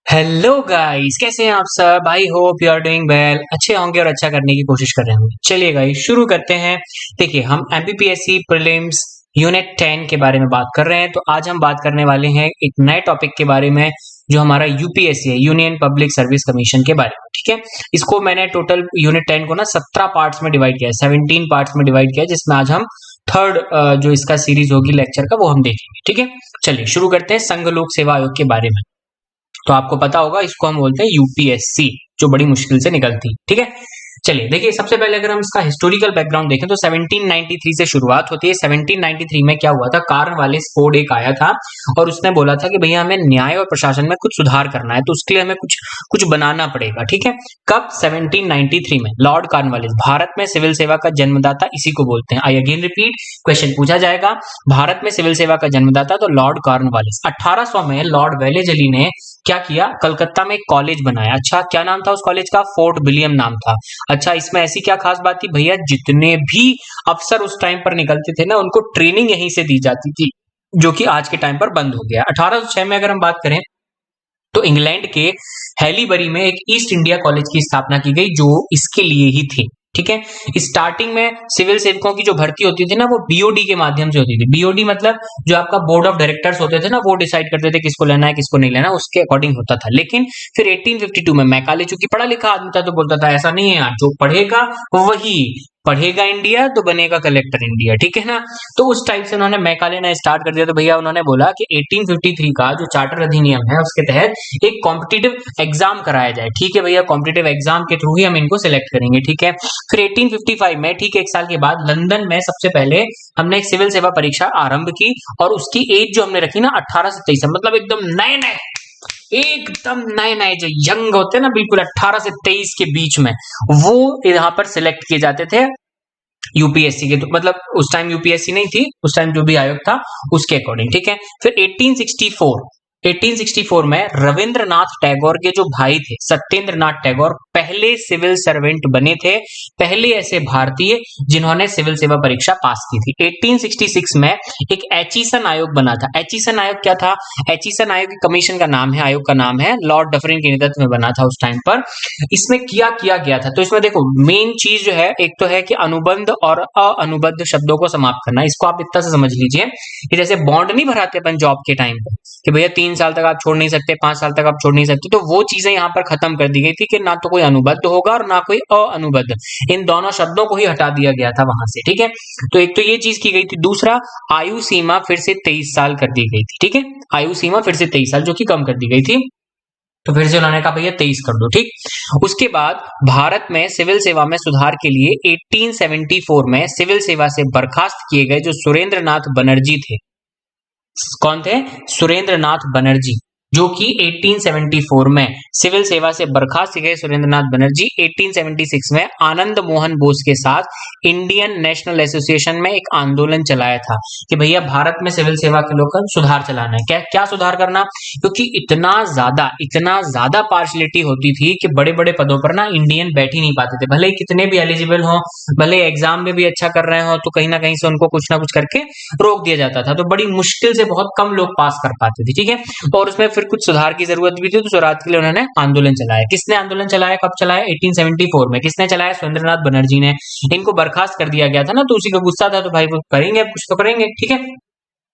Hello guys, कैसे हैं आप सब। I hope you are doing well. अच्छे होंगे और अच्छा करने की कोशिश कर रहे होंगे। चलिए गाइस शुरू करते हैं। देखिए हम एमपीपीएससी प्रीलिम्स यूनिट 10 के बारे में बात कर रहे हैं। तो आज हम बात करने वाले हैं एक नए टॉपिक के बारे में जो हमारा यूपीएससी है, यूनियन पब्लिक सर्विस कमीशन के बारे में। ठीक है, इसको मैंने टोटल यूनिट 10 को ना 17 पार्ट्स में डिवाइड किया है, 17 पार्ट्स में डिवाइड किया है, जिसमें आज हम थर्ड जो इसका सीरीज होगी लेक्चर का वो हम देखेंगे। ठीक है, चलिए शुरू करते हैं संघ लोक सेवा आयोग के बारे में। तो आपको पता होगा इसको हम बोलते हैं यूपीएससी, जो बड़ी मुश्किल से निकलती। ठीक है, चलिए देखिए सबसे पहले अगर हम इसका हिस्टोरिकल बैकग्राउंड देखें तो 1793 से शुरुआत होती है। 1793 में क्या हुआ था, कार्नवालिस कोड एक आया था और उसने बोला था कि भैया हमें न्याय और प्रशासन में कुछ सुधार करना है, तो उसके लिए हमें कुछ कुछ बनाना पड़ेगा। ठीक है, कब? 1793 में लॉर्ड कार्नवालिस। भारत में सिविल सेवा का जन्मदाता इसी को बोलते हैं। आई अगेन रिपीट, क्वेश्चन पूछा जाएगा, भारत में सिविल सेवा का जन्मदाता तो लॉर्ड कार्नवालिस। 1800 में लॉर्ड वेलेजली ने क्या किया, कलकत्ता में एक कॉलेज बनाया। अच्छा, क्या नाम था उस कॉलेज का? फोर्ट विलियम नाम था। अच्छा, इसमें ऐसी क्या खास बात थी भैया, जितने भी अफसर उस टाइम पर निकलते थे ना उनको ट्रेनिंग यहीं से दी जाती थी, जो कि आज के टाइम पर बंद हो गया। 1806 में अगर हम बात करें तो इंग्लैंड के हैलीबरी में एक ईस्ट इंडिया कॉलेज की स्थापना की गई जो इसके लिए ही थी। ठीक है, स्टार्टिंग में सिविल सेवकों की जो भर्ती होती थी ना वो बीओडी के माध्यम से होती थी। बीओडी मतलब जो आपका बोर्ड ऑफ डायरेक्टर्स होते थे ना, वो डिसाइड करते थे किसको लेना है किसको नहीं लेना, उसके अकॉर्डिंग होता था। लेकिन फिर 1852 में मैकाले, चूंकि पढ़ा लिखा आदमी था, तो बोलता था ऐसा नहीं है यार, जो पढ़ेगा वही पढ़ेगा इंडिया तो बनेगा कलेक्टर इंडिया। ठीक है ना, तो उस टाइप से उन्होंने मैकाले ने स्टार्ट कर दिया। तो भैया उन्होंने बोला कि 1853 का जो चार्टर अधिनियम है उसके तहत एक कॉम्पिटिटिव एग्जाम कराया जाए। ठीक है भैया, कॉम्पिटिटिव एग्जाम के थ्रू ही हम इनको सिलेक्ट करेंगे। ठीक है, फिर 1855 में ठीक एक साल के बाद लंदन में सबसे पहले हमने एक सिविल सेवा परीक्षा आरंभ की और उसकी एज जो हमने रखी ना 18 से 23, मतलब एकदम नए नए जो यंग होते हैं ना, बिल्कुल 18 से 23 के बीच में, वो यहाँ पर सिलेक्ट किए जाते थे यूपीएससी के। तो मतलब उस टाइम यूपीएससी नहीं थी, उस टाइम जो भी आयोग था उसके अकॉर्डिंग। ठीक है, फिर 1864 में रविंद्रनाथ टैगोर के जो भाई थे सत्येंद्रनाथ टैगोर पहले सिविल सर्वेंट बने थे, पहले ऐसे भारतीय जिन्होंने सिविल सेवा परीक्षा पास की थी। 1866 में एक एचिसन आयोग बना था। एचिसन आयोग क्या था? एचिसन आयोग की कमीशन का नाम है, आयोग का नाम है, लॉर्ड डफरिन के नेतृत्व में बना था उस टाइम पर। इसमें किया गया था, तो इसमें देखो मेन चीज जो है, एक तो है कि अनुबंध और अनुबद्ध शब्दों को समाप्त करना। इसको आप इतना से समझ लीजिए कि जैसे बॉन्ड नहीं भराते अपन जॉब के टाइम पे कि भैया 3 साल तक आप छोड़ नहीं सकते, 5 साल तक आप छोड़ नहीं सकते, तो वो चीजें यहाँ पर खत्म कर दी गई थी कि ना तो कोई अनुबद्ध होगा और ना कोई अनुबद्ध, इन दोनों शब्दों को ही हटा दिया गया था वहां से। ठीक है, तो एक तो ये चीज की गई थी। दूसरा, आयु सीमा फिर से 23 साल कर दी गई थी। ठीक है, आयु सीमा फिर से 23 साल जो कि कम कर दी गई थी, तो फिर से उन्होंने कहा भैया 23 कर दो। ठीक, उसके बाद भारत में सिविल सेवा में सुधार के लिए 1874 में सिविल सेवा से बर्खास्त किए गए जो सुरेंद्र नाथ बनर्जी थे। कौन थे? सुरेंद्र नाथ बनर्जी, जो कि 1874 में सिविल सेवा से बर्खास्त गए सुरेंद्रनाथ बनर्जी 1876 में आनंद मोहन बोस के साथ इंडियन नेशनल एसोसिएशन में एक आंदोलन चलाया था कि भैया भारत में सिविल सेवा के लोग सुधार चलाना है। क्या क्या सुधार करना? क्योंकि इतना ज्यादा पार्शलिटी होती थी कि बड़े बड़े पदों पर ना इंडियन बैठ ही नहीं पाते थे, भले ही कितने भी एलिजिबल हो, भले एग्जाम में भी अच्छा कर रहे हो, तो कहीं ना कहीं से उनको कुछ ना कुछ करके रोक दिया जाता था। तो बड़ी मुश्किल से बहुत कम लोग पास कर पाते थे। ठीक है, और उसमें फिर कुछ सुधार की जरूरत भी थी, तो सुधार के लिए उन्होंने आंदोलन चलाया। किसने आंदोलन चलाया, कब चलाया? 1874 में। किसने चलाया? सुरेंद्रनाथ बनर्जी ने। इनको बर्खास्त कर दिया गया था ना, तो उसी का गुस्सा था, तो भाई वो करेंगे, कुछ तो करेंगे। ठीक है,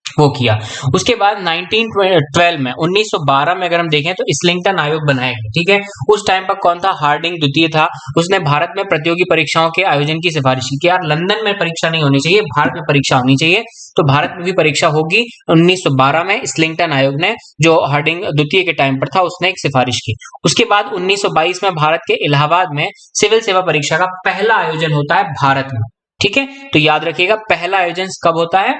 वो किया। उसके बाद 1912 में 1912 में अगर हम देखें तो इस्लिंगटन आयोग बनाया गया। ठीक है, उस टाइम पर कौन था? हार्डिंग द्वितीय था। उसने भारत में प्रतियोगी परीक्षाओं के आयोजन की सिफारिश की। यार लंदन में परीक्षा नहीं होनी चाहिए, भारत में परीक्षा होनी चाहिए, तो भारत में भी परीक्षा होगी। 1912 में इस्लिंगटन आयोग ने, जो हार्डिंग द्वितीय के टाइम पर था, उसने एक सिफारिश की। उसके बाद 1922 में भारत के इलाहाबाद में सिविल सेवा परीक्षा का पहला आयोजन होता है भारत में। ठीक है, तो याद रखिएगा पहला आयोजन कब होता है?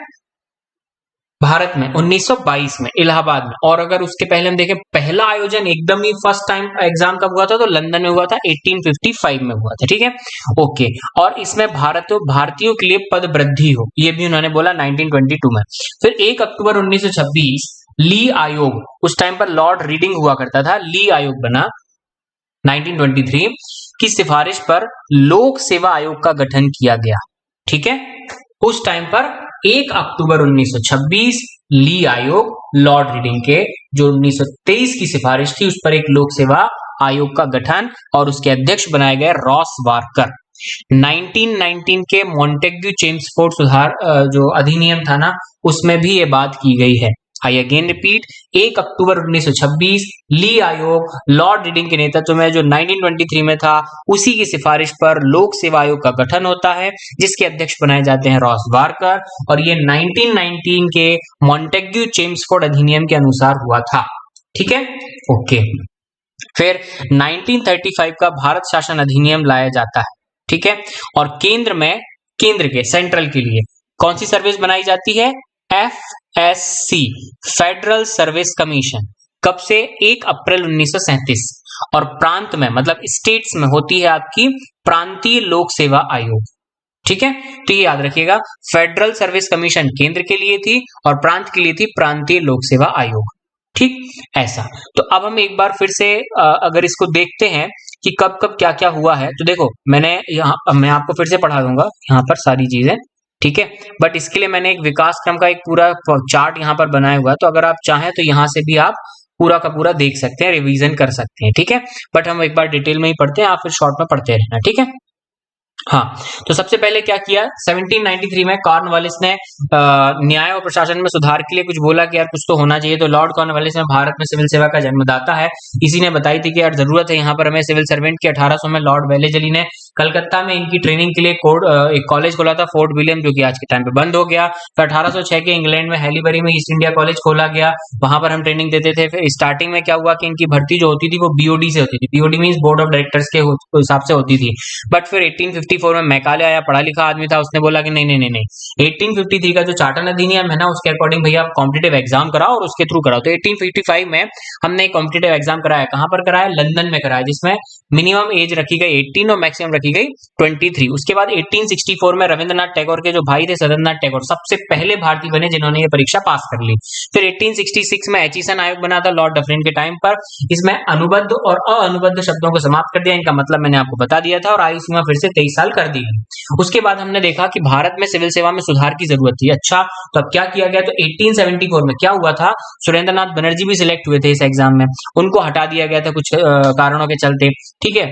भारत में 1922 में इलाहाबाद में। और अगर उसके पहले हम देखें पहला आयोजन एकदम ही फर्स्ट टाइम एग्जाम कब हुआ था, तो लंदन में हुआ था, 1855 में हुआ था। ठीक है, ओके। और इसमें भारतीयों के लिए पद वृद्धि हो, ये भी उन्होंने बोला 1922 में। फिर 1 अक्टूबर 1926 ली आयोग, उस टाइम पर लॉर्ड रीडिंग हुआ करता था, ली आयोग बना 1923 की सिफारिश पर लोक सेवा आयोग का गठन किया गया। ठीक है, उस टाइम पर 1 अक्टूबर 1926 ली आयोग लॉर्ड रीडिंग के जो 1923 की सिफारिश थी उस पर एक लोक सेवा आयोग का गठन और उसके अध्यक्ष बनाए गए रॉस वार्कर। 1919 के मॉन्टेग्यू चेम्सफोर्ड सुधार जो अधिनियम था ना उसमें भी ये बात की गई है। आई अगेन रिपीट, 1 अक्टूबर 1926 ली आयोग लॉर्ड रीडिंग के नेतृत्व में जो 1923 में था उसी की सिफारिश पर लोक सेवा आयोग का गठन होता है जिसके अध्यक्ष बनाए जाते हैं रॉस वार्कर और ये 1919 के मॉन्टेग्यू चेम्सफोर्ड अधिनियम के अनुसार हुआ था। ठीक है, ओके। फिर 1935 का भारत शासन अधिनियम लाया जाता है। ठीक है, और केंद्र के सेंट्रल के लिए कौन सी सर्विस बनाई जाती है? FSC, federal service commission. कब से? 1 अप्रैल 1937। और प्रांत में मतलब स्टेट्स में होती है आपकी प्रांतीय लोक सेवा आयोग। ठीक है, तो ये याद रखिएगा, फेडरल सर्विस कमीशन केंद्र के लिए थी और प्रांत के लिए थी प्रांतीय लोक सेवा आयोग। ठीक, ऐसा। तो अब हम एक बार फिर से अगर इसको देखते हैं कि कब कब क्या क्या हुआ है, तो देखो मैं आपको फिर से पढ़ा दूंगा यहाँ पर सारी चीजें। ठीक है, बट इसके लिए मैंने एक विकास क्रम का एक पूरा चार्ट यहाँ पर बनाया हुआ है, तो अगर आप चाहें तो यहाँ से भी आप पूरा का पूरा देख सकते हैं, रिवीजन कर सकते हैं। ठीक है, बट हम एक बार डिटेल में ही पढ़ते हैं, आप फिर शॉर्ट में पढ़ते रहना। ठीक है, हाँ, तो सबसे पहले क्या किया 1793 में कॉर्नवालिस ने न्याय और प्रशासन में सुधार के लिए कुछ बोला कि यार कुछ तो होना चाहिए। तो लॉर्ड कॉर्नवालिस में भारत में सिविल सेवा का जन्मदाता है। इसी ने बताई थी कि यार जरूरत है यहाँ पर हमें सिविल सर्वेंट की। 1800 में लॉर्ड वेलेजली ने कलकत्ता में इनकी ट्रेनिंग के लिए एक कॉलेज खोला था, फोर्ट विलियम, जो कि आज के टाइम पे बंद हो गया। फिर 1806 के इंग्लैंड में हैलीबरी में ईस्ट इंडिया कॉलेज खोला गया, वहां पर हम ट्रेनिंग देते थे। फिर स्टार्टिंग में क्या हुआ कि इनकी भर्ती जो होती थी वो बीओडी से होती थी। BOD means board of directors के हिसाब से होती थी। बट फिर 1854 में मैकाले आया, पढ़ा लिखा आदमी था, उसने बोला कि नहीं नहीं नहीं नहीं, 1853 का जो चार्टर अधिनियम है ना उसके अकॉर्डिंग भैया आप कॉम्पिटिटिव एग्जाम कराओ और उसके थ्रू कराओ। तो 1855 में हमने कॉम्पिटिटिव एग्जाम कराया। कहां पर कराया? लंदन में कराया, जिसमें मिनिमम एज रखी गई 18 और मैक्सिमम रखी गई 23। उसके बाद 1864 में रविंद्रनाथ टैगोर के जो भाई थे सत्येंद्रनाथ टैगोर सबसे पहले भारतीय बने जिन्होंने ये परीक्षा पास कर ली। फिर 1866 में एचिसन आयोग बना था लॉर्ड डफरिन के टाइम पर। इसमें अनुबद्ध और अअनुबद्ध शब्दों को समाप्त कर दिया, इनका मतलब मैंने आपको बता दिया था, और आयु सीमा फिर से 23 साल कर दी। उसके बाद हमने देखा कि भारत में सिविल सेवा में सुधार की जरूरत थी। अच्छा, तो अब क्या किया गया? तो 1874 में क्या हुआ था, सुरेंद्रनाथ बनर्जी भी सिलेक्ट हुए थे इस एग्जाम में, उनको हटा दिया गया था कुछ कारणों के चलते। ठीक है,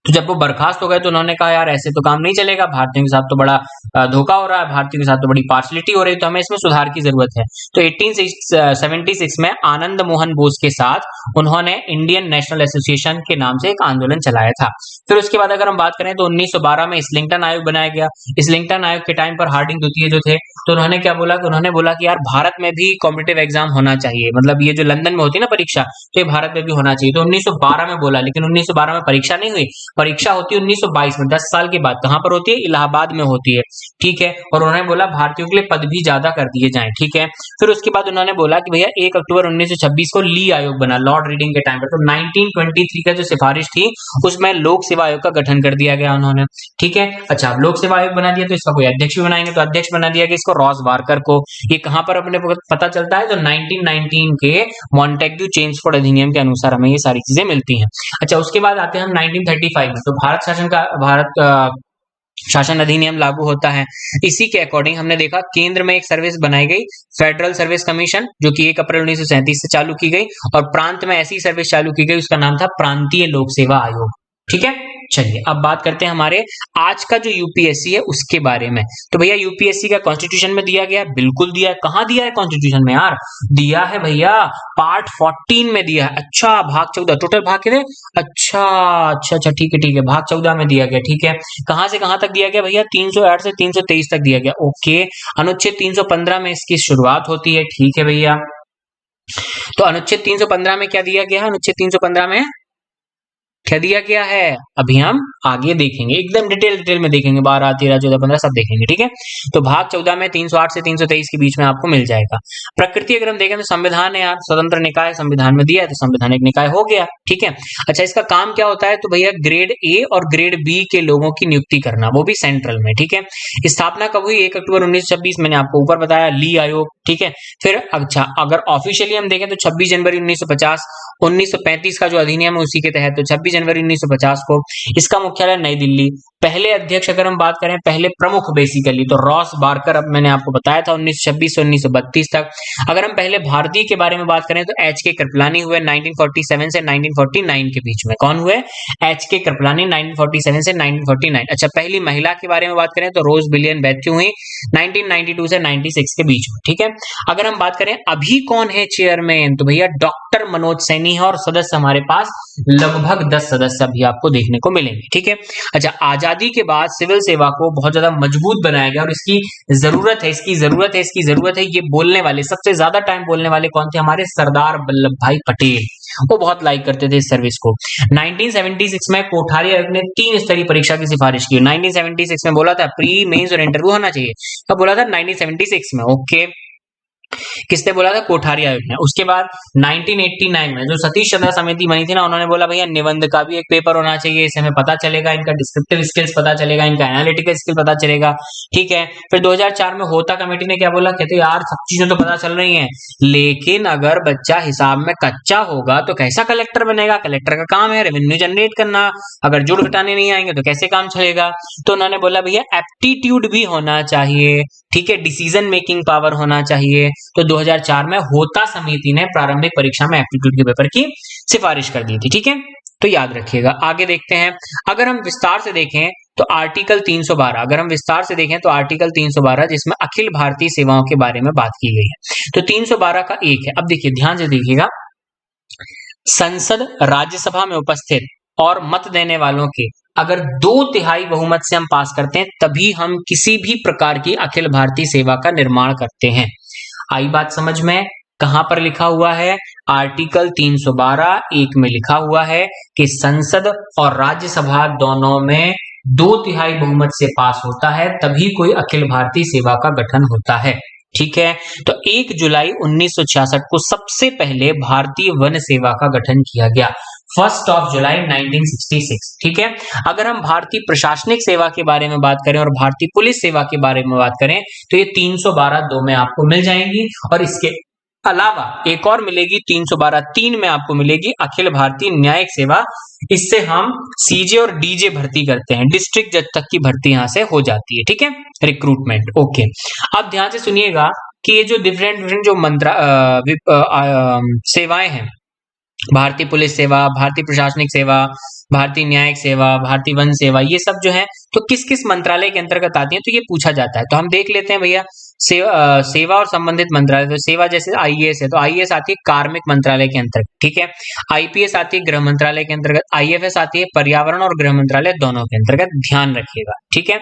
तो जब वो बर्खास्त हो गए तो उन्होंने कहा यार ऐसे तो काम नहीं चलेगा, भारतीयों के साथ तो बड़ा धोखा हो रहा है, भारतीयों के साथ तो बड़ी पार्शलिटी हो रही है, तो हमें इसमें सुधार की जरूरत है। तो 1876 में आनंद मोहन बोस के साथ उन्होंने इंडियन नेशनल एसोसिएशन के नाम से एक आंदोलन चलाया था। फिर उसके बाद अगर हम बात करें तो 1912 में इस्लिंगटन आयोग बनाया गया। इस्लिंगटन आयोग के टाइम पर हार्डिंग द्वितीय जो थे, तो उन्होंने क्या बोला कि उन्होंने बोला कि यार भारत में भी कॉम्पिटिटिव एग्जाम होना चाहिए, मतलब ये जो लंदन में होती है ना परीक्षा, तो ये भारत में भी होना चाहिए। तो 1912 में बोला, लेकिन 1912 में परीक्षा नहीं हुई। परीक्षा होती है 1922 में, 10 साल के बाद। कहां पर होती है? इलाहाबाद में होती है। ठीक है, और उन्होंने बोला भारतीयों के लिए पद भी ज्यादा कर दिए जाएं। ठीक है, फिर उसके बाद उन्होंने बोला कि भैया 1 अक्टूबर 1926 को ली आयोग बना लॉर्ड रीडिंग के टाइम पर। तो 1923 का जो सिफारिश थी उसमें लोक सेवा आयोग का गठन कर दिया गया उन्होंने। ठीक है, अच्छा, अब लोक सेवा आयोग बना दिया तो इसका कोई अध्यक्ष भी बनाएंगे, तो अध्यक्ष बना दिया गया इसको रॉस वार्कर को। ये कहां पर अपने पता चलता है? तो 1919 के मॉन्टेग्यू चेम्सफोर्ड अधिनियम के अनुसार हमें ये सारी चीजें मिलती हैं। अच्छा, उसके बाद आते हैं हम 1935 में, तो भारत शासन अधिनियम लागू होता है। इसी के अकॉर्डिंग हमने देखा केंद्र में एक सर्विस बनाई गई, फेडरल सर्विस कमीशन, जो कि 1 अप्रैल 1937 से चालू की गई, और प्रांत में ऐसी सर्विस चालू की गई, उसका नाम था प्रांतीय लोक सेवा आयोग। ठीक है, चलिए अब बात करते हैं हमारे आज का जो यूपीएससी है उसके बारे में। तो भैया यूपीएससी का कॉन्स्टिट्यूशन में दिया गया, बिल्कुल दिया है। कहां दिया है कॉन्स्टिट्यूशन में यार? दिया है भैया पार्ट 14 में दिया है। अच्छा, भाग 14, टोटल भाग कितने? अच्छा अच्छा अच्छा, ठीक है ठीक है, भाग 14 में दिया गया। ठीक है, कहां से कहां तक दिया गया भैया? 308 से 323 तक दिया गया। ओके, अनुच्छेद 315 में इसकी शुरुआत होती है। ठीक है भैया, तो अनुच्छेद 315 में क्या दिया गया है? अनुच्छेद 315 में क्या दिया गया है अभी हम आगे देखेंगे, एकदम डिटेल में देखेंगे, 12, 13, 14, 15 सब देखेंगे। ठीक है, तो भाग 14 में 308 से 323 के बीच में आपको मिल जाएगा। प्रकृति अगर हम देखें तो संविधान है यार, स्वतंत्र निकाय संविधान में दिया है, तो संवैधानिक निकाय हो गया। ठीक है, अच्छा, इसका काम क्या होता है? तो भैया ग्रेड ए और ग्रेड बी के लोगों की नियुक्ति करना, वो भी सेंट्रल में। ठीक है, स्थापना कब हुई? 1 अक्टूबर 1926, मैंने आपको ऊपर बताया, ली आयोग। ठीक है, फिर अच्छा, अगर ऑफिशियली हम देखें तो 26 जनवरी 1950 1935 का जो अधिनियम है उसी के तहत, तो 26 जनवरी 1950 को। इसका मुख्यालय नई दिल्ली। पहले अध्यक्ष अगर हम बात करें, पहले प्रमुख बेसिकली, तो रॉस बारकर, अब मैंने आपको बताया था 1926 से 1932 तक। अगर हम पहले भारतीय के बारे में बात करें तो एच के कृपलानी हुए 1947 से 1949 के बीच में। कौन हुए? एच के कृपलानी 1947 से 1949। अच्छा, पहली महिला के बारे में बात करें तो रोज बिलियन बैथ्यू हुई 1992 से 96 के बीच में। ठीक है, अगर हम बात करें अभी कौन है चेयरमैन, तो भैया डॉक्टर मनोज सैनी है, और सदस्य हमारे पास लगभग 10 सदस्य भी आपको देखने को मिलेंगे। ठीक है, अच्छा, आजादी के बाद सिविल सेवा को बहुत ज्यादा मजबूत बनाया गया, और इसकी जरूरत है, इसकी जरूरत है, इसकी जरूरत है, ये बोलने वाले, सबसे ज्यादा टाइम बोलने वाले कौन थे? हमारे सरदार वल्लभ भाई पटेल। वो बहुत लाइक करते थे इस सर्विस को। 1976 में कोठारी आयोग ने 3 स्तरीय परीक्षा की सिफारिश की। 1976 में बोला था प्री, मेंस और इंटरव्यू होना चाहिए, कब बोला था? 1976 में। ओके, किसने बोला था? कोठारी आयोग ने। उसके बाद 1989 में जो सतीश चंद्र समिति बनी थी ना, उन्होंने बोला भैया निबंध का भी एक पेपर होना चाहिए, इससे हमें पता चलेगा, इनका डिस्क्रिप्टिव स्किल्स पता चलेगा, इनका एनालिटिकल स्किल पता चलेगा। ठीक है, फिर 2004 में होता कमेटी ने क्या बोला? कहते यार सब चीजें तो पता चल रही हैं, लेकिन अगर बच्चा हिसाब में कच्चा होगा तो कैसा कलेक्टर बनेगा? कलेक्टर का काम है रेवेन्यू जनरेट करना, अगर जुड़ घटाने नहीं आएंगे तो कैसे काम चलेगा? तो उन्होंने बोला भैया एप्टीट्यूड भी होना चाहिए, ठीक है, डिसीजन मेकिंग पावर होना चाहिए। तो 2004 में होता समिति ने प्रारंभिक परीक्षा में एप्टीट्यूड के पेपर की सिफारिश कर दी थी। ठीक है, तो याद रखिएगा। आगे देखते हैं, अगर हम विस्तार से देखें तो आर्टिकल 312, अगर हम विस्तार से देखें तो आर्टिकल 312 जिसमें अखिल भारतीय सेवाओं के बारे में बात की गई है, तो 312 का एक है। अब देखिए, ध्यान से देखिएगा, संसद राज्यसभा में उपस्थित और मत देने वालों के अगर 2/3 बहुमत से हम पास करते हैं, तभी हम किसी भी प्रकार की अखिल भारतीय सेवा का निर्माण करते हैं। आई बात समझ में? कहां पर लिखा हुआ है? आर्टिकल 312 एक में लिखा हुआ है कि संसद और राज्यसभा दोनों में 2/3 बहुमत से पास होता है, तभी कोई अखिल भारतीय सेवा का गठन होता है। ठीक है, तो 1 जुलाई 1966 को सबसे पहले भारतीय वन सेवा का गठन किया गया, 1 जुलाई 1966। ठीक है, अगर हम भारतीय प्रशासनिक सेवा के बारे में बात करें और भारतीय पुलिस सेवा के बारे में बात करें तो ये 312 2 में आपको मिल जाएंगी, और इसके अलावा एक और मिलेगी 312 3 में आपको मिलेगी अखिल भारतीय न्यायिक सेवा। इससे हम सीजे और डीजे भर्ती करते हैं, डिस्ट्रिक्ट जज तक की भर्ती यहां से हो जाती है। ठीक है, रिक्रूटमेंट। ओके, अब ध्यान से सुनिएगा कि ये जो डिफरेंट जो सेवाएं हैं, भारतीय पुलिस सेवा, भारतीय प्रशासनिक सेवा, भारतीय न्यायिक सेवा, भारतीय वन सेवा, ये सब जो है तो किस किस मंत्रालय के अंतर्गत आती है, तो ये पूछा जाता है। तो हम देख लेते हैं भैया, सेवा और संबंधित मंत्रालय। तो सेवा जैसे आईएएस है, तो आईएएस आती है कार्मिक मंत्रालय के अंतर्गत। ठीक है, आईपीएस आती है गृह मंत्रालय के अंतर्गत, आईएफएस आती है पर्यावरण और गृह मंत्रालय दोनों के अंतर्गत, ध्यान रखिएगा। ठीक है,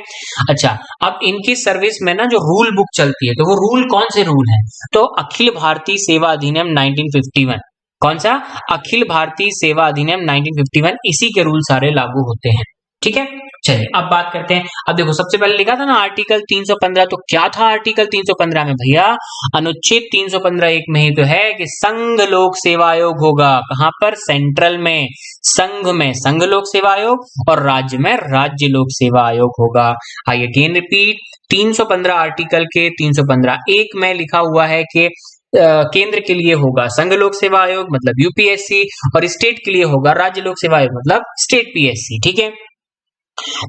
अच्छा, अब इनकी सर्विस में ना जो रूल बुक चलती है, तो वो रूल कौन से रूल है? तो अखिल भारतीय सेवा अधिनियम 1951, कौन सा? अखिल भारतीय सेवा अधिनियम 1951, इसी के रूल सारे लागू होते हैं। ठीक है, चलिए अब बात करते हैं। अब देखो, सबसे पहले लिखा था ना आर्टिकल 315, तो क्या था आर्टिकल 315 में? भैया अनुच्छेद 315 एक में ही तो है कि संघ लोक सेवा आयोग होगा। कहां पर? सेंट्रल में, संघ में संघ लोक सेवा आयोग, और राज्य में राज्य लोक सेवा आयोग होगा। आई अगेन रिपीट, 315 आर्टिकल के 315 एक में लिखा हुआ है कि केंद्र के लिए होगा संघ लोक सेवा आयोग मतलब यूपीएससी, और स्टेट के लिए होगा राज्य लोक सेवा आयोग मतलब स्टेट पीएससी। ठीक है,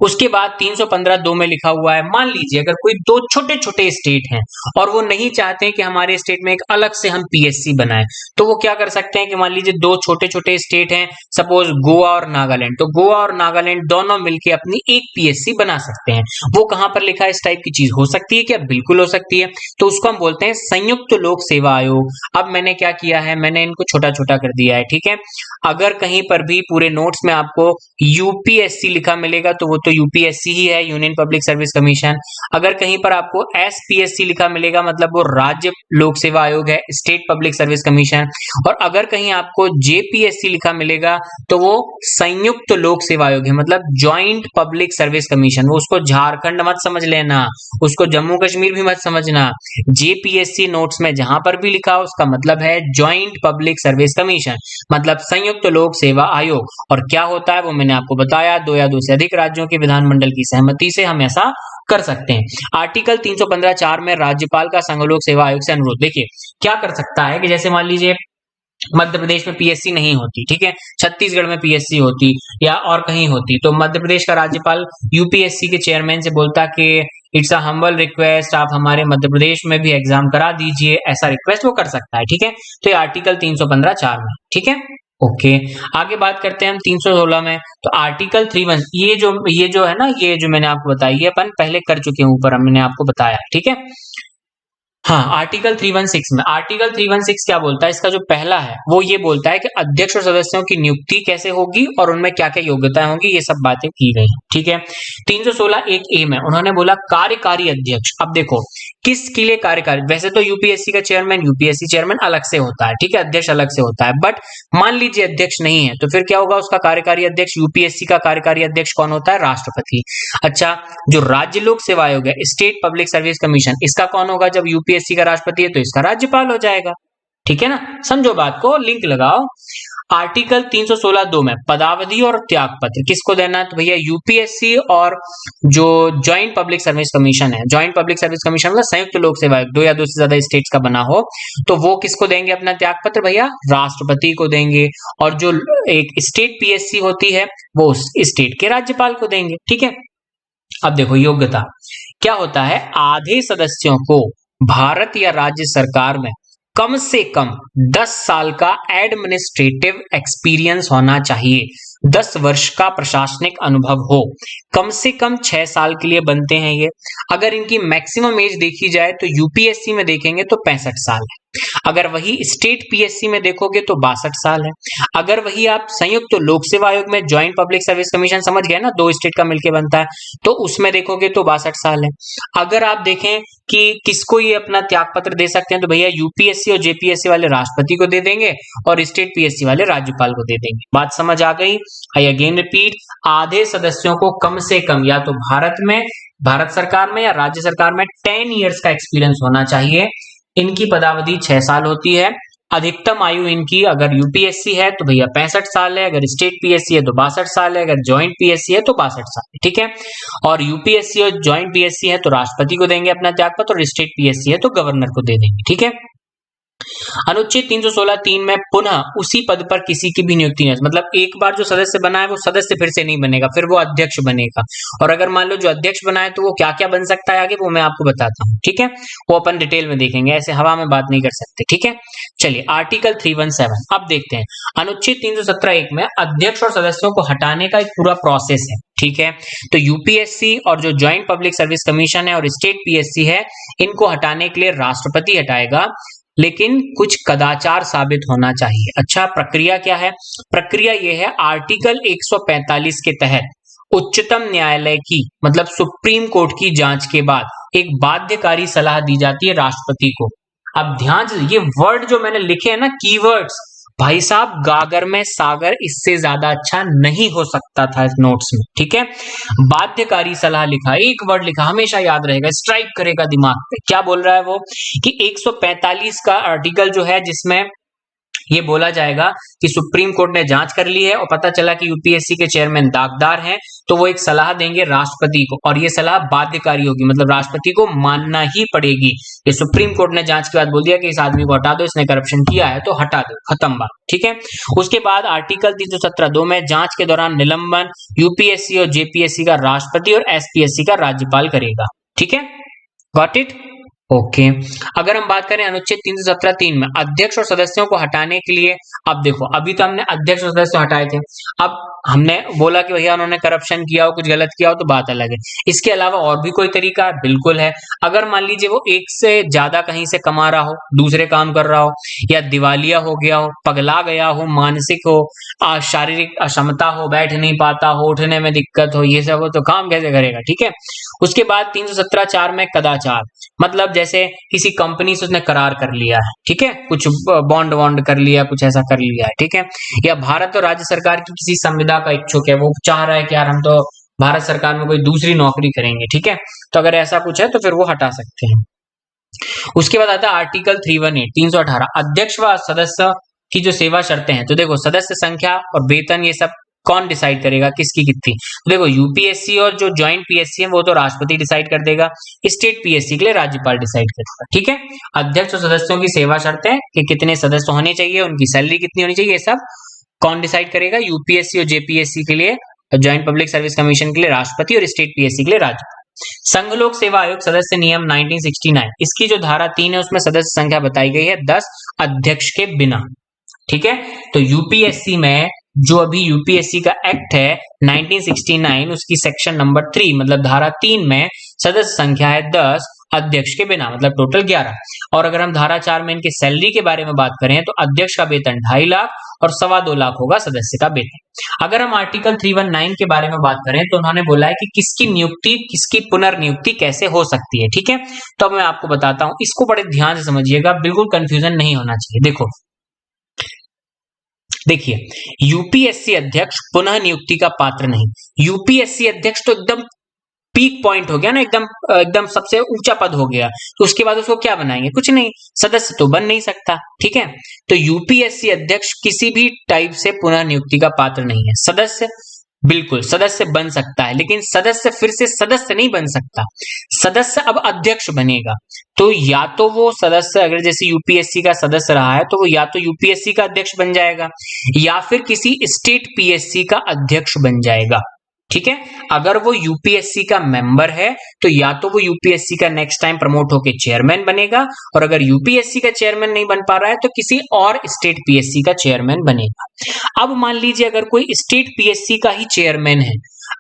उसके बाद 315 2 में लिखा हुआ है, मान लीजिए अगर कोई 2 छोटे छोटे स्टेट हैं और वो नहीं चाहते कि हमारे स्टेट में एक अलग से हम पीएससी बनाएं, तो वो क्या कर सकते हैं कि मान लीजिए 2 छोटे छोटे स्टेट हैं, सपोज गोवा और नागालैंड, तो गोवा और नागालैंड दोनों मिलकर अपनी एक पीएससी बना सकते हैं। वो कहां पर लिखा है? इस टाइप की चीज हो सकती है क्या? बिल्कुल हो सकती है। तो उसको हम बोलते हैं संयुक्त लोक सेवा आयोग। अब मैंने क्या किया है, मैंने इनको छोटा छोटा कर दिया है। ठीक है, अगर कहीं पर भी पूरे नोट्स में आपको यूपीएससी लिखा मिलेगा तो वो तो यूपीएससी ही है, यूनियन पब्लिक सर्विस कमीशन। अगर कहीं पर आपको एसपीएससी लिखा मिलेगा मतलब वो राज्य लोक सेवा आयोग है, स्टेट पब्लिक सर्विस कमीशन। और अगर कहीं आपको जेपीएससी लिखा मिलेगा तो वो संयुक्त लोक सेवा आयोग है, मतलब ज्वाइंट पब्लिक सर्विस कमीशन। वो उसको झारखंड मत समझ लेना, उसको जम्मू कश्मीर भी मत समझना। जेपीएससी नोट्स में जहां पर भी लिखा हो उसका मतलब है ज्वाइंट पब्लिक सर्विस कमीशन, मतलब संयुक्त लोक सेवा आयोग। और क्या होता है वो मैंने आपको बताया, 2 या 2 से अधिक राज्यों के विधानमंडल की सहमति से हम ऐसा कर सकते हैं। आर्टिकल 315 4 में राज्यपाल का संघ लोक सेवा आयोग से अनुरोध। देखिए क्या कर सकता है कि जैसे मान लीजिए मध्य प्रदेश में पीएससी नहीं होती, ठीक है, छत्तीसगढ़ में पीएससी होती या और कहीं होती, तो मध्य प्रदेश का राज्यपाल यूपीएससी के चेयरमैन से बोलता कि इट्स अ हम्बल रिक्वेस्ट, आप हमारे मध्य प्रदेश में भी एग्जाम करा दीजिए, ऐसा रिक्वेस्ट वो कर सकता है, ठीक है। तो ये आर्टिकल 315(4) में, ठीक है। ओके, आगे बात करते हैं हम 316 में। तो आर्टिकल 31, ये जो है ना, ये जो मैंने आपको बताई, ये अपन पहले कर चुके हैं, ऊपर मैंने आपको बताया, ठीक है। हाँ, आर्टिकल 316 में, आर्टिकल 316 क्या बोलता है, इसका जो पहला है वो ये बोलता है कि अध्यक्ष और सदस्यों की नियुक्ति कैसे होगी और उनमें क्या क्या योग्यताएं होंगी, ये सब बातें की गई हैं, ठीक है। 316 एक ए में उन्होंने बोला कार्यकारी अध्यक्ष। अब देखो किसके लिए कार्यकारी, वैसे तो यूपीएससी का चेयरमैन, यूपीएससी चेयरमैन अलग से होता है, ठीक है, अध्यक्ष अलग से होता है, बट मान लीजिए अध्यक्ष नहीं है तो फिर क्या होगा, उसका कार्यकारी अध्यक्ष, यूपीएससी का कार्यकारी अध्यक्ष कौन होता है, राष्ट्रपति। अच्छा, जो राज्य लोक सेवा आयोग है, स्टेट पब्लिक सर्विस कमीशन, इसका कौन होगा, जब यूपीएससी का राष्ट्रपति है तो इसका राज्यपाल हो जाएगा, ठीक है ना। समझो बात को, लिंक लगाओ। आर्टिकल 316(2) में पदावधि और त्याग पत्र किसको देना है, तो भैया यूपीएससी और जो ज्वाइंट पब्लिक सर्विस कमीशन है, ज्वाइंट पब्लिक सर्विस कमीशन मतलब संयुक्त लोक सेवा आयोग, दो या दो से ज्यादा स्टेट्स का बना हो, तो वो किसको देंगे अपना त्याग पत्र, भैया राष्ट्रपति को देंगे। और जो एक स्टेट पीएससी होती है वो उस स्टेट के राज्यपाल को देंगे, ठीक है। अब देखो योग्यता क्या होता है, आधे सदस्यों को भारत या राज्य सरकार में कम से कम 10 साल का एडमिनिस्ट्रेटिव एक्सपीरियंस होना चाहिए, 10 वर्ष का प्रशासनिक अनुभव हो, कम से कम 6 साल के लिए बनते हैं ये। अगर इनकी मैक्सिमम एज देखी जाए तो यूपीएससी में देखेंगे तो 65 साल है, अगर वही स्टेट पीएससी में देखोगे तो 62 साल है, अगर वही आप संयुक्त लोक सेवा आयोग में ज्वाइंट पब्लिक सर्विस कमीशन, समझ गए ना, दो स्टेट का मिलकर बनता है, तो उसमें देखोगे तो 62 साल है। अगर आप देखें कि किसको ये अपना त्याग पत्र दे सकते हैं, तो भैया यूपीएससी और जेपीएससी वाले राष्ट्रपति को दे देंगे और स्टेट पीएससी वाले राज्यपाल को दे देंगे। बात समझ आ गई। आई अगेन रिपीट, आधे सदस्यों को कम से कम या तो भारत सरकार में या राज्य सरकार में 10 इयर्स का एक्सपीरियंस होना चाहिए। इनकी पदावधि 6 साल होती है। अधिकतम आयु इनकी अगर यूपीएससी है तो भैया 65 साल है, अगर स्टेट पीएससी है तो 62 साल है, अगर ज्वाइंट पीएससी है तो 62 साल है, ठीक है। और यूपीएससी और ज्वाइंट पीएससी है तो राष्ट्रपति को देंगे अपना त्यागपत्र, और स्टेट पीएससी है तो गवर्नर को दे देंगे, ठीक है। अनुच्छेद 316(3) में पुनः उसी पद पर किसी की भी नियुक्ति नहीं, मतलब एक बार जो सदस्य बना है वो सदस्य फिर से नहीं बनेगा, फिर वो अध्यक्ष बनेगा। और अगर मान लो जो अध्यक्ष बना है तो वो क्या क्या बन सकता है आगे, वो मैं आपको बताता हूँ, ठीक है। वो अपन डिटेल में देखेंगे, ऐसे हवा में बात नहीं कर सकते, ठीक है। चलिए आर्टिकल 317 अब देखते हैं। अनुच्छेद 317(1) में अध्यक्ष और सदस्यों को हटाने का एक पूरा प्रोसेस है, ठीक है। तो यूपीएससी और जो ज्वाइंट पब्लिक सर्विस कमीशन है और स्टेट पीएससी है, इनको हटाने के लिए राष्ट्रपति हटाएगा, लेकिन कुछ कदाचार साबित होना चाहिए। अच्छा, प्रक्रिया क्या है, प्रक्रिया यह है, आर्टिकल 145 के तहत उच्चतम न्यायालय की मतलब सुप्रीम कोर्ट की जांच के बाद एक बाध्यकारी सलाह दी जाती है राष्ट्रपति को। अब ध्यान से, ये वर्ड जो मैंने लिखे हैं ना, कीवर्ड्स, भाई साहब गागर में सागर, इससे ज्यादा अच्छा नहीं हो सकता था इस नोट्स में, ठीक है। बाध्यकारी सलाह लिखा, एक वर्ड लिखा, हमेशा याद रहेगा, स्ट्राइक करेगा दिमाग पे। क्या बोल रहा है वो कि 145 का आर्टिकल जो है, जिसमें ये बोला जाएगा कि सुप्रीम कोर्ट ने जांच कर ली है और पता चला कि यूपीएससी के चेयरमैन दागदार हैं, तो वो एक सलाह देंगे राष्ट्रपति को, और ये सलाह बाध्यकारी होगी, मतलब राष्ट्रपति को मानना ही पड़ेगी। ये सुप्रीम कोर्ट ने जांच के बाद बोल दिया कि इस आदमी को हटा दो, इसने करप्शन किया है, तो हटा दो, खत्म बात, ठीक है। उसके बाद आर्टिकल 317(2) में जांच के दौरान निलंबन यूपीएससी और जेपीएससी का राष्ट्रपति और एसपीएससी का राज्यपाल करेगा, ठीक है। Got it, okay. अगर हम बात करें अनुच्छेद 317(3) में अध्यक्ष और सदस्यों को हटाने के लिए, अब देखो, अभी तो हमने अध्यक्ष और सदस्य हटाए थे, अब हमने बोला कि भैया उन्होंने करप्शन किया हो, कुछ गलत किया हो, तो बात अलग है। इसके अलावा और भी कोई तरीका बिल्कुल है। अगर मान लीजिए वो एक से ज्यादा कहीं से कमा रहा हो, दूसरे काम कर रहा हो, या दिवालिया हो गया हो, पगला गया हो, मानसिक हो, शारीरिक अक्षमता हो, बैठ नहीं पाता हो, उठने में दिक्कत हो, ये सब हो, तो काम कैसे करेगा, ठीक है। उसके बाद 317(4) में कदाचार, मतलब जैसे किसी कंपनी से उसने करार कर लिया है, ठीक है, कुछ बॉन्ड कर लिया, कुछ ऐसा कर लिया है, ठीक है। या भारत और राज्य सरकार की किसी संविदा का इच्छुक है, वो चाह रहा है कि यार हम तो भारत सरकार में कोई दूसरी नौकरी करेंगे, ठीक है, तो अगर ऐसा कुछ है तो फिर वो हटा सकते हैं। उसके बाद आता है आर्टिकल 318 अध्यक्ष व सदस्य की जो सेवा शर्तें हैं। तो देखो, सदस्य संख्या और वेतन ये सब कौन डिसाइड करेगा किसकी कितनी? देखो यूपीएससी और जो ज्वाइंट पीएससी है वो तो राष्ट्रपति डिसाइड कर देगा, स्टेट पीएससी के लिए राज्यपाल डिसाइड करेगा। ठीक है, अध्यक्ष और सदस्यों की सेवा शर्तें कि कितने सदस्य होने चाहिए, उनकी सैलरी कितनी होनी चाहिए, ये सब कौन डिसाइड करेगा? यूपीएससी और जेपीएससी के लिए, ज्वाइंट पब्लिक सर्विस कमीशन के लिए राष्ट्रपति और स्टेट पीएससी के लिए राज्यपाल। संघ लोक सेवा आयोग सदस्य नियम 1969, इसकी जो धारा 3 है उसमें सदस्य संख्या बताई गई है 10 अध्यक्ष के बिना। ठीक है, तो यूपीएससी में जो अभी यूपीएससी का एक्ट है 1969, उसकी सेक्शन नंबर 3 मतलब धारा 3 में सदस्य संख्या है 10 अध्यक्ष के बिना, मतलब टोटल 11। और अगर हम धारा 4 में इनके सैलरी के बारे में बात करें तो अध्यक्ष का वेतन 2.5 लाख और 2.25 लाख होगा सदस्य का वेतन। अगर हम आर्टिकल 319 के बारे में बात करें तो उन्होंने बोला है कि किसकी नियुक्ति, किसकी पुनर्नियुक्ति कैसे हो सकती है। ठीक है, तो अब मैं आपको बताता हूं, इसको बड़े ध्यान से समझिएगा, बिल्कुल कंफ्यूजन नहीं होना चाहिए। देखिए यूपीएससी अध्यक्ष पुनः नियुक्ति का पात्र नहीं। यूपीएससी अध्यक्ष तो एकदम पीक पॉइंट हो गया ना, एकदम एकदम सबसे ऊंचा पद हो गया, तो उसके बाद उसको क्या बनाएंगे? कुछ नहीं, सदस्य तो बन नहीं सकता। ठीक है, तो यूपीएससी अध्यक्ष किसी भी टाइप से पुनः नियुक्ति का पात्र नहीं है। सदस्य बिल्कुल सदस्य बन सकता है, लेकिन सदस्य फिर से सदस्य नहीं बन सकता। सदस्य अब अध्यक्ष बनेगा, तो या तो वो सदस्य अगर जैसे यूपीएससी का सदस्य रहा है तो वो या तो यूपीएससी का अध्यक्ष बन जाएगा या फिर किसी स्टेट पीएससी का अध्यक्ष बन जाएगा। ठीक है, अगर वो यूपीएससी का मेंबर है तो या तो वो यूपीएससी का नेक्स्ट टाइम प्रमोट होकर चेयरमैन बनेगा, और अगर यूपीएससी का चेयरमैन नहीं बन पा रहा है तो किसी और स्टेट पीएससी का चेयरमैन बनेगा। अब मान लीजिए अगर कोई स्टेट पीएससी का ही चेयरमैन है,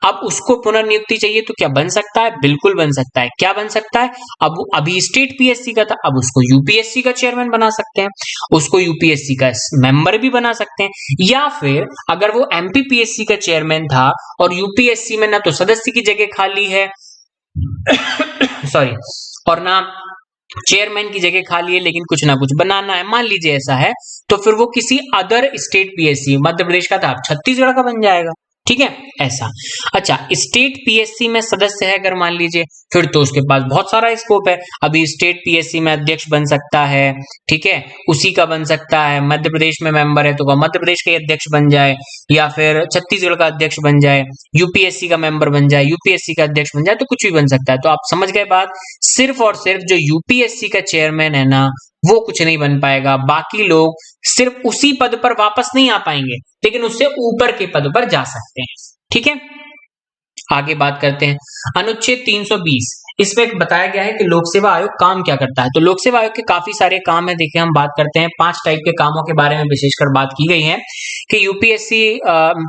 अब उसको पुनर्नियुक्ति चाहिए तो क्या बन सकता है? बिल्कुल बन सकता है। क्या बन सकता है? अब अभी स्टेट पीएससी का था, अब उसको यूपीएससी का चेयरमैन बना सकते हैं, उसको यूपीएससी का मेंबर भी बना सकते हैं, या फिर अगर वो एमपीपीएससी का चेयरमैन था और यूपीएससी में ना तो सदस्य की जगह खाली है सॉरी, और ना चेयरमैन की जगह खाली है, लेकिन कुछ ना कुछ बनाना है, मान लीजिए ऐसा है, तो फिर वो किसी other state PSC, Madhya Pradesh का था छत्तीसगढ़ का बन जाएगा। ठीक है, ऐसा। अच्छा, स्टेट पीएससी में सदस्य है अगर मान लीजिए, फिर तो उसके पास बहुत सारा स्कोप है। अभी स्टेट पीएससी में अध्यक्ष बन सकता है, ठीक है, उसी का बन सकता है। मध्य प्रदेश में मेंबर है तो वह मध्य प्रदेश का अध्यक्ष बन जाए, या फिर छत्तीसगढ़ का अध्यक्ष बन जाए, यूपीएससी का मेंबर बन जाए, यूपीएससी का अध्यक्ष बन जाए, तो कुछ भी बन सकता है। तो आप समझ गए बात, सिर्फ और सिर्फ जो यूपीएससी का चेयरमैन है ना, वो कुछ नहीं बन पाएगा। बाकी लोग सिर्फ उसी पद पर वापस नहीं आ पाएंगे, लेकिन उससे ऊपर के पद पर जा सकते हैं। ठीक है, आगे बात करते हैं। अनुच्छेद 320, इसमें बताया गया है कि लोक सेवा आयोग काम क्या करता है। तो लोक सेवा आयोग के काफी सारे काम है। देखिए हम बात करते हैं 5 टाइप के कामों के बारे में विशेषकर बात की गई है कि यूपीएससी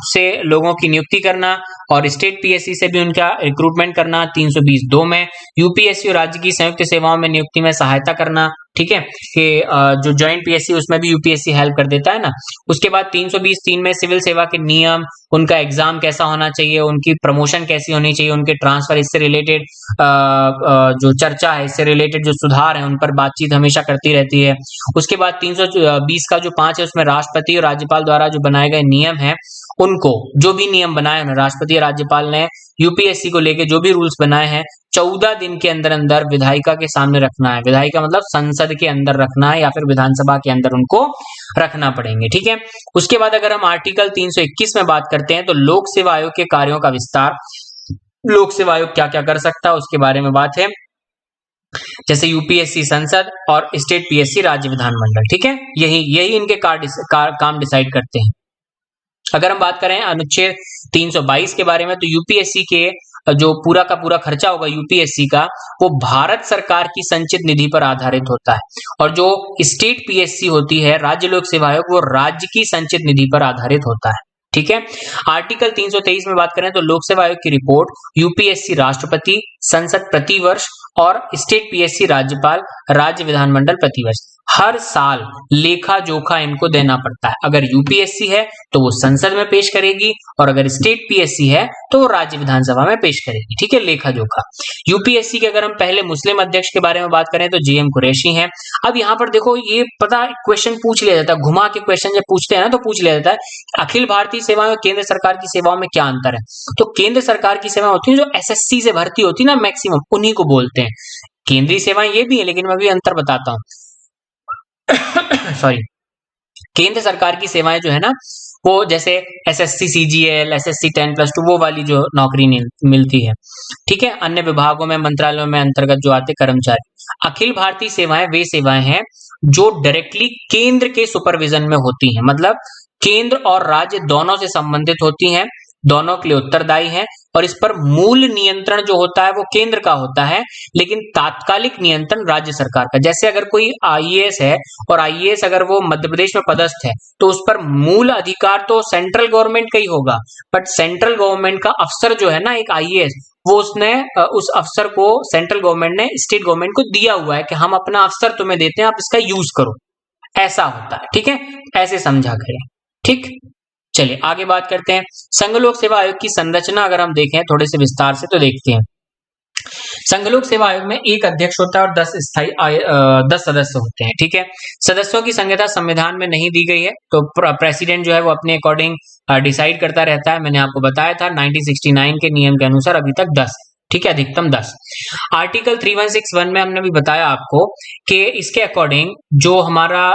से लोगों की नियुक्ति करना और स्टेट पीएससी से भी उनका रिक्रूटमेंट करना। 320(2) में यूपीएससी और राज्य की संयुक्त सेवाओं में नियुक्ति में सहायता करना। ठीक है, कि जो ज्वाइंट पीएससी उसमें भी यूपीएससी हेल्प कर देता है ना। उसके बाद 320(3) में सिविल सेवा के नियम, उनका एग्जाम कैसा होना चाहिए, उनकी प्रमोशन कैसी होनी चाहिए, उनके ट्रांसफर, इससे रिलेटेड जो चर्चा है, इससे रिलेटेड जो सुधार है, उन पर बातचीत हमेशा करती रहती है। उसके बाद 320 का जो 5 है उसमें राष्ट्रपति और राज्यपाल द्वारा जो बनाए गए नियम है, उनको जो भी नियम बनाए हैं राष्ट्रपति और राज्यपाल ने यूपीएससी को लेके जो भी रूल्स बनाए हैं 14 दिन के अंदर अंदर विधायिका के सामने रखना है। विधायिका मतलब संसद के अंदर रखना है या फिर विधानसभा के अंदर उनको रखना पड़ेंगे। ठीक है, उसके बाद अगर हम आर्टिकल 321 में बात करते हैं तो लोक सेवा आयोग के कार्यों का विस्तार। लोक सेवा आयोग क्या क्या कर सकता है उसके बारे में बात है, जैसे यूपीएससी संसद और स्टेट पीएससी राज्य विधानमंडल। ठीक है, यही इनके काम डिसाइड करते हैं। अगर हम बात करें अनुच्छेद 322 के बारे में, तो यूपीएससी के जो पूरा का पूरा खर्चा होगा यूपीएससी का, वो भारत सरकार की संचित निधि पर आधारित होता है, और जो स्टेट पीएससी होती है राज्य लोक सेवा आयोग, वो राज्य की संचित निधि पर आधारित होता है। ठीक है, आर्टिकल 323 में बात करें तो लोक सेवा आयोग की रिपोर्ट यूपीएससी राष्ट्रपति, संसद प्रति वर्ष, और स्टेट पीएससी राज्यपाल, राज्य विधानमंडल प्रति वर्ष। हर साल लेखा जोखा इनको देना पड़ता है। अगर यूपीएससी है तो वो संसद में पेश करेगी, और अगर स्टेट पीएससी है तो वो राज्य विधानसभा में पेश करेगी। ठीक है, लेखा जोखा। यूपीएससी के अगर हम पहले मुस्लिम अध्यक्ष के बारे में बात करें तो जीएम कुरैशी हैं। अब यहाँ पर देखो, ये पता क्वेश्चन पूछ लिया जाता है, घुमा के क्वेश्चन जब पूछते हैं ना तो पूछ लिया जाता है अखिल भारतीय सेवाएं और केंद्र सरकार की सेवाओं में क्या अंतर है। तो केंद्र सरकार की सेवाएं होती है जो एसएससी से भर्ती होती है ना, मैक्सिमम उन्हीं को बोलते हैं। केंद्रीय सेवाएं ये भी है, लेकिन मैं अभी अंतर बताता हूं सॉरी। केंद्र सरकार की सेवाएं जो है ना, वो जैसे एसएससी सीजीएल, एसएससी 10+2 वो वाली जो नौकरी मिलती है। ठीक है, अन्य विभागों में, मंत्रालयों में अंतर्गत जो आते कर्मचारी। अखिल भारतीय सेवाएं वे सेवाएं हैं जो डायरेक्टली केंद्र के सुपरविजन में होती हैं, मतलब केंद्र और राज्य दोनों से संबंधित होती हैं, दोनों के लिए उत्तरदायी हैं, और इस पर मूल नियंत्रण जो होता है वो केंद्र का होता है, लेकिन तात्कालिक नियंत्रण राज्य सरकार का। जैसे अगर कोई आईएएस है और आईएएस अगर वो मध्य प्रदेश में पदस्थ है तो उस पर मूल अधिकार तो सेंट्रल गवर्नमेंट का ही होगा, बट सेंट्रल गवर्नमेंट का अफसर जो है ना एक आईएएस, वो उसने उस अफसर को सेंट्रल गवर्नमेंट ने स्टेट गवर्नमेंट को दिया हुआ है कि हम अपना अफसर तुम्हें देते हैं, आप इसका यूज करो, ऐसा होता है। ठीक है, ऐसे समझा करें। ठीक, चलिए आगे बात करते हैं। संघ लोक सेवा आयोग की संरचना अगर हम देखें थोड़े से विस्तार से तो देखते हैं। संघ लोक सेवा आयोग में एक अध्यक्ष होता है और 10 सदस्य होते हैं। ठीक है, सदस्यों की संख्या संविधान में नहीं दी गई है, तो प्रेसिडेंट जो है वो अपने अकॉर्डिंग डिसाइड करता रहता है। मैंने आपको बताया था 1969 के नियम के अनुसार अभी तक 10, ठीक है, अधिकतम 10। आर्टिकल 3161 में हमने भी बताया आपको कि इसके अकॉर्डिंग जो हमारा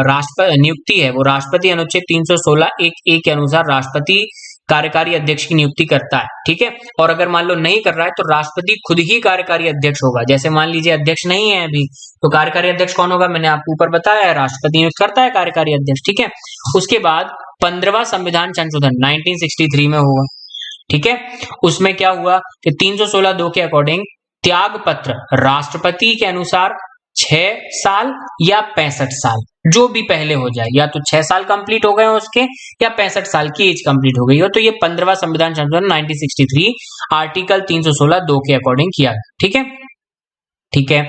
राष्ट्रपति नियुक्ति है वो राष्ट्रपति अनुच्छेद 316 एक ए के अनुसार राष्ट्रपति कार्यकारी अध्यक्ष की नियुक्ति करता है। ठीक है, और अगर मान लो नहीं कर रहा है तो राष्ट्रपति खुद ही कार्यकारी अध्यक्ष होगा। जैसे मान लीजिए अध्यक्ष नहीं है अभी, तो कार्यकारी अध्यक्ष कौन होगा, मैंने आपको ऊपर बताया है, राष्ट्रपति नियुक्त करता है कार्यकारी अध्यक्ष। ठीक है, उसके बाद 15वां संविधान संशोधन 1963 में हुआ। ठीक है, उसमें क्या हुआ कि 316(2) के अकॉर्डिंग त्याग पत्र राष्ट्रपति के अनुसार 6 साल या 65 साल, जो भी पहले हो जाए, या तो 6 साल कंप्लीट हो गए हो उसके या 65 साल की एज कंप्लीट हो गई हो, तो ये 15वां संविधान संशोधन 1963 आर्टिकल 316(2) के अकॉर्डिंग किया गया। ठीक है, ठीक है,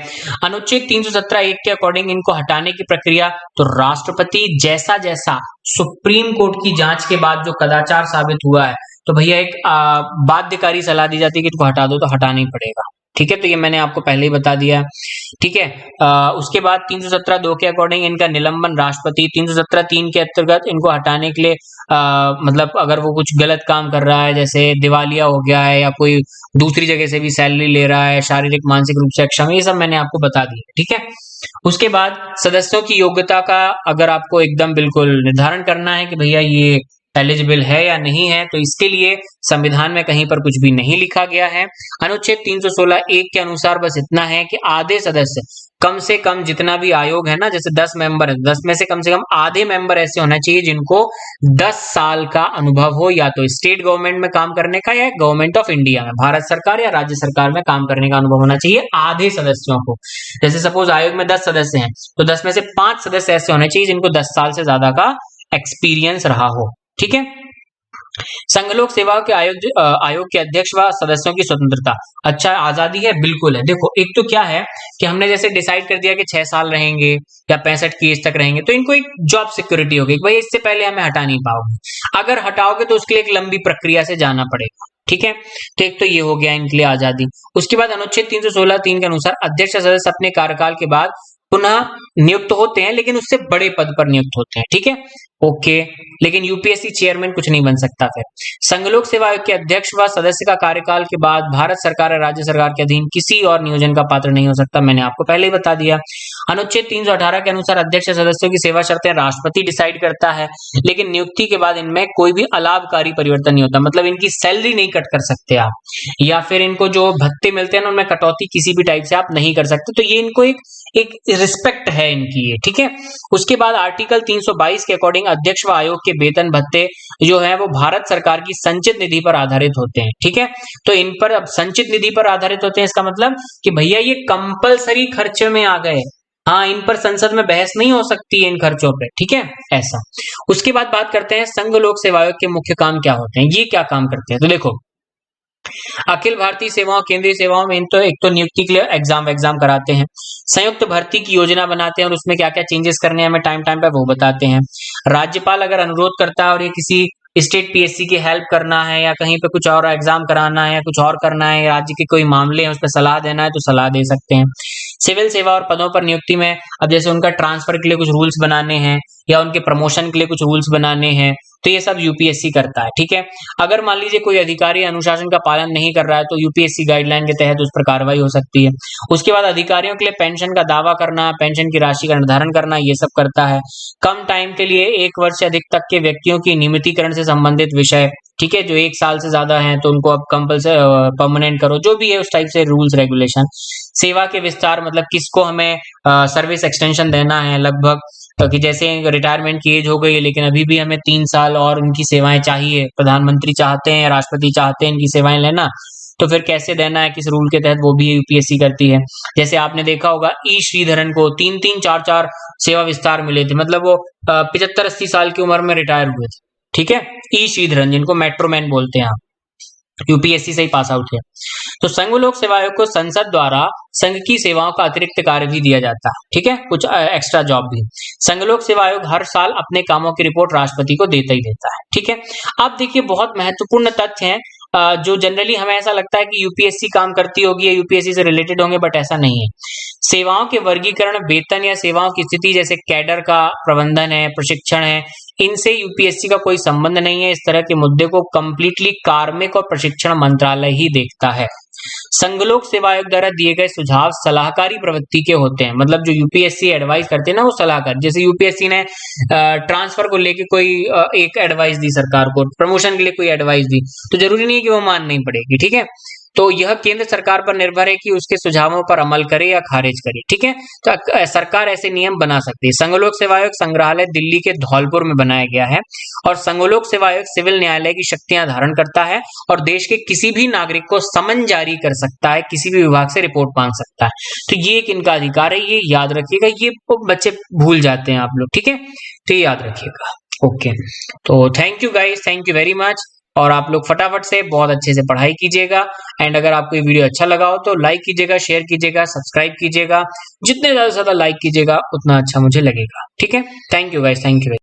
अनुच्छेद 317(1) के अकॉर्डिंग इनको हटाने की प्रक्रिया, तो राष्ट्रपति जैसा जैसा सुप्रीम कोर्ट की जांच के बाद जो कदाचार साबित हुआ है, तो भैया एक बाध्यकारी सलाह दी जाती है कि इसको हटा दो, तो हटाना ही पड़ेगा। ठीक है, तो ये मैंने आपको पहले ही बता दिया। ठीक है, उसके बाद 317(2) के अकॉर्डिंग इनका निलंबन राष्ट्रपति, 317(3) के अंतर्गत इनको हटाने के लिए मतलब अगर वो कुछ गलत काम कर रहा है, जैसे दिवालिया हो गया है या कोई दूसरी जगह से भी सैलरी ले रहा है, शारीरिक मानसिक रूप से अक्षम, ये सब मैंने आपको बता दिया। ठीक है, उसके बाद सदस्यों की योग्यता का अगर आपको एकदम बिल्कुल निर्धारण करना है कि भैया ये एलिजिबल है या नहीं है, तो इसके लिए संविधान में कहीं पर कुछ भी नहीं लिखा गया है। अनुच्छेद 316(1) के अनुसार बस इतना है कि आधे सदस्य, कम से कम जितना भी आयोग है ना, जैसे 10 मेंबर है, 10 में से कम आधे मेंबर ऐसे होना चाहिए जिनको 10 साल का अनुभव हो, या तो स्टेट गवर्नमेंट में काम करने का या गवर्नमेंट ऑफ इंडिया में, भारत सरकार या राज्य सरकार में काम करने का अनुभव होना चाहिए आधे सदस्यों को। जैसे सपोज आयोग में 10 सदस्य हैं, तो 10 में से 5 सदस्य ऐसे होने चाहिए जिनको 10 साल से ज्यादा का एक्सपीरियंस रहा हो। ठीक है, संघ लोक सेवा के आयोग के अध्यक्ष व सदस्यों की स्वतंत्रता, अच्छा आजादी है, बिल्कुल है। देखो एक तो क्या है कि हमने जैसे डिसाइड कर दिया कि 6 साल रहेंगे या 65 की एज तक रहेंगे, तो इनको एक जॉब सिक्योरिटी होगी, भाई इससे पहले हमें हटा नहीं पाओगे, अगर हटाओगे तो उसके लिए एक लंबी प्रक्रिया से जाना पड़ेगा। ठीक है, तो एक तो ये हो गया इनके लिए आजादी। उसके बाद अनुच्छेद 316(3) के अनुसार अध्यक्ष सदस्य अपने कार्यकाल के बाद पुनः नियुक्त होते हैं, लेकिन उससे बड़े पद पर नियुक्त होते हैं। ठीक है, ओके, लेकिन यूपीएससी चेयरमैन कुछ नहीं बन सकता। फिर संघ लोक सेवा आयोग के अध्यक्ष व सदस्य का कार्यकाल के बाद भारत सरकार या राज्य सरकार के अधीन किसी और नियोजन का पात्र नहीं हो सकता, मैंने आपको पहले ही बता दिया। अनुच्छेद 318 के अनुसार अध्यक्ष सदस्यों की सेवा शर्तें राष्ट्रपति डिसाइड करता है, लेकिन नियुक्ति के बाद इनमें कोई भी अलाभकारी परिवर्तन नहीं होता, मतलब इनकी सैलरी नहीं कट कर सकते आप, या फिर इनको जो भत्ते मिलते हैं ना उनमें कटौती किसी भी टाइप से आप नहीं कर सकते, तो ये इनको एक रिस्पेक्ट है इनकी ये। ठीक है, उसके बाद आर्टिकल 322 के अकॉर्डिंग अध्यक्ष व आयोग के वेतन भत्ते जो है वो भारत सरकार की संचित निधि पर आधारित होते हैं। ठीक है, तो इन पर अब संचित निधि पर आधारित होते हैं, इसका मतलब कि भैया ये कंपलसरी खर्चे में आ गए, हाँ इन पर संसद में बहस नहीं हो सकती है इन खर्चों पे। ठीक है, ऐसा। उसके बाद बात करते हैं संघ लोक सेवा आयोग के मुख्य काम क्या होते हैं, ये क्या काम करते हैं, तो देखो अखिल भारतीय सेवाओं, केंद्रीय सेवाओं में तो एक तो नियुक्ति के लिए एग्जाम कराते हैं, संयुक्त भर्ती की योजना बनाते हैं और उसमें क्या क्या चेंजेस करने हैं हमें टाइम पे वो बताते हैं। राज्यपाल अगर अनुरोध करता है और ये किसी स्टेट पीएससी की हेल्प करना है या कहीं पे कुछ और एग्जाम कराना है या कुछ और करना है, राज्य के कोई मामले हैं उस पर सलाह देना है तो सलाह दे सकते हैं। सिविल सेवा और पदों पर नियुक्ति में अब जैसे उनका ट्रांसफर के लिए कुछ रूल्स बनाने हैं या उनके प्रमोशन के लिए कुछ रूल्स बनाने हैं, तो ये सब यूपीएससी करता है। ठीक है, अगर मान लीजिए कोई अधिकारी अनुशासन का पालन नहीं कर रहा है तो यूपीएससी गाइडलाइन के तहत उस पर कार्रवाई हो सकती है। उसके बाद अधिकारियों के लिए पेंशन का दावा करना, पेंशन की राशि का निर्धारण करना, ये सब करता है। कम टाइम के लिए 1 वर्ष से अधिक तक के व्यक्तियों की नियमितीकरण से संबंधित विषय, ठीक है, जो 1 साल से ज्यादा हैं तो उनको अब कंपल्सरी परमानेंट करो, जो भी है उस टाइप से रूल्स रेगुलेशन। सेवा के विस्तार, मतलब किसको हमें सर्विस एक्सटेंशन देना है लगभग, कि जैसे रिटायरमेंट की एज हो गई है लेकिन अभी भी हमें 3 साल और उनकी सेवाएं चाहिए, प्रधानमंत्री चाहते हैं, राष्ट्रपति चाहते हैं इनकी सेवाएं लेना, तो फिर कैसे देना है, किस रूल के तहत, वो भी यूपीएससी करती है। जैसे आपने देखा होगा ई श्रीधरन को 3-3, 4-4 सेवा विस्तार मिले थे, मतलब वो 75-80 साल की उम्र में रिटायर हुए थे। ठीक है, ई श्रीधरन, जिनको मेट्रोमैन बोलते हैं, यूपीएससी से ही पास आउट है। तो संघ लोक सेवा आयोग को संसद द्वारा संघ की सेवाओं का अतिरिक्त कार्य भी दिया जाता है। ठीक है, कुछ एक्स्ट्रा जॉब भी। संघ लोक सेवा आयोग हर साल अपने कामों की रिपोर्ट राष्ट्रपति को देता ही देता है। ठीक है, अब देखिए बहुत महत्वपूर्ण तथ्य हैं जो जनरली हमें ऐसा लगता है कि यूपीएससी काम करती होगी या यूपीएससी से रिलेटेड होंगे, बट ऐसा नहीं है। सेवाओं के वर्गीकरण, वेतन या सेवाओं की स्थिति, जैसे कैडर का प्रबंधन है, प्रशिक्षण है, इनसे यूपीएससी का कोई संबंध नहीं है। इस तरह के मुद्दे को कंप्लीटली कार्मिक और प्रशिक्षण मंत्रालय ही देखता है। संघ लोक सेवा आयोग द्वारा दिए गए सुझाव सलाहकारी प्रवृत्ति के होते हैं, मतलब जो यूपीएससी एडवाइस करते हैं ना, वो सलाहकार। जैसे यूपीएससी ने ट्रांसफर को लेके कोई एक एडवाइस दी सरकार को, प्रमोशन के लिए कोई एडवाइस दी, तो जरूरी नहीं है कि वो माननी पड़ेगी। ठीक है, तो यह केंद्र सरकार पर निर्भर है कि उसके सुझावों पर अमल करे या खारिज करे। ठीक है, तो सरकार ऐसे नियम बना सकती है। संघलोक सेवा आयोग संग्रहालय दिल्ली के धौलपुर में बनाया गया है और संघलोक सेवा आयोग सिविल न्यायालय की शक्तियां धारण करता है और देश के किसी भी नागरिक को समन जारी कर सकता है, किसी भी विभाग से रिपोर्ट मांग सकता है। तो ये एक इनका अधिकार है, ये याद रखिएगा, ये बच्चे भूल जाते हैं आप लोग। ठीक है, तो ये याद रखिएगा। ओके, तो thank you guys, thank you very much. और आप लोग फटाफट से बहुत अच्छे से पढ़ाई कीजिएगा। एंड अगर आपको ये वीडियो अच्छा लगा हो तो लाइक कीजिएगा, शेयर कीजिएगा, सब्सक्राइब कीजिएगा। जितने ज्यादा से ज्यादा लाइक कीजिएगा उतना अच्छा मुझे लगेगा। ठीक है, thank you guys, thank you.